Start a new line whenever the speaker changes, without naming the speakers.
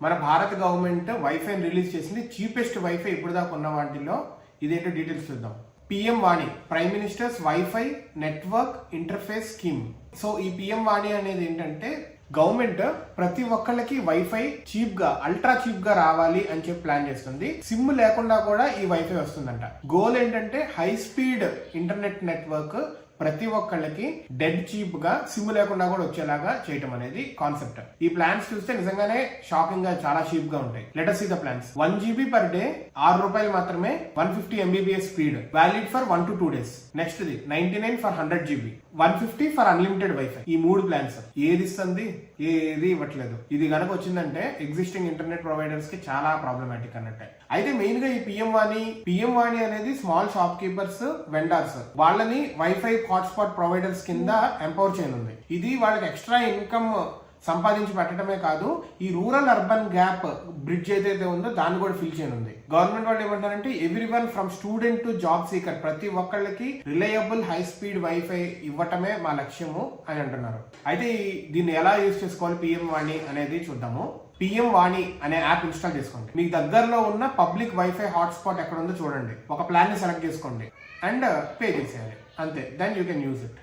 మన భారత గవర్నమెంట్ వైఫైని రిలీజ్ చేసింది. చీపెస్ట్ వైఫై ఇప్పుడు దాకా ఉన్న వాటిలో ఇదేంటో డీటెయిల్స్ చూద్దాం. పిఎం వాణి, prime ministers wifi network interface scheme. So ఈ పిఎం వాణి అనేది ఏంటంటే గవర్నమెంట్ ప్రతి ఒక్కళ్ళకి వైఫై చీప్ గా, అల్ట్రా చీప్ గా రావాలి అని చెప్పి ప్లాన్ చేస్తుంది. సిమ్ లేకుండా కూడా ఈ వైఫై వస్తుందంట. గోల్ ఏంటంటే హై స్పీడ్ ఇంటర్నెట్ నెట్వర్క్ ప్రతి ఒక్కళ్ళకి డెడ్ చీప్ గా, సిమ్ లేకుండా కూడా వచ్చేలాగా చేయటం అనేది కాన్సెప్ట్. ఈ ప్లాన్స్ చూస్తే నిజంగానే షాకింగ్ గా చాలా చీప్ గా ఉంటాయి. Let us see the plans. 1 GB per day, ₹6 మాత్రమే, 150 Mbps speed, valid for 1 to 2 days. Next the 99 for 100 GB, 150 for unlimited wifi. ఈ 3 ప్లాన్స్ ఏది ఇస్తుంది? ఏది ఇవ్వట్లేదు. ఇది కనుక వచ్చిందంటే ఎగ్జిస్టింగ్ ఇంటర్నెట్ ప్రొవైడర్స్ కి చాలా ప్రాబ్లమాటిక్ అన్నట్టే. అయితే మెయిన్ గా ఈ పిఎం వాణి అనేది స్మాల్ షాప్ కీపర్స్, వెండర్స్ వాళ్ళని వైఫై హాట్స్పాట్ ప్రొవైడర్స్ కింద ఎంపవర్ చేయనుంది. ఇది వాళ్ళకి ఎక్స్ట్రా ఇన్కమ్ సంపాదించి పెట్టడమే కాదు, ఈ రూరల్ అర్బన్ గ్యాప్ బ్రిడ్జ్ ఏదైతే ఉందో దాన్ని కూడా ఫిల్ చేయనుంది. గవర్నమెంట్ వాళ్ళు ఏమంటారంటే everyone from student to job seeker, ప్రతి ఒక్కళ్ళకి రిలయబుల్ హై స్పీడ్ వైఫై ఇవ్వటమే మా లక్ష్యము అని అంటున్నారు. అయితే దీన్ని ఎలా యూజ్ చేసుకోవాలి పిఎం వాణి అనేది చూద్దాము. పిఎం వాణి అనే యాప్ ఇన్స్టాల్ చేసుకోండి. మీకు దగ్గరలో ఉన్న పబ్లిక్ వైఫై హాట్స్పాట్ ఎక్కడ ఉందో చూడండి, ఒక ప్లాన్ ని సెలెక్ట్ చేసుకోండి అండ్ పే చేసేయాలి, అంతే. Then you can use it.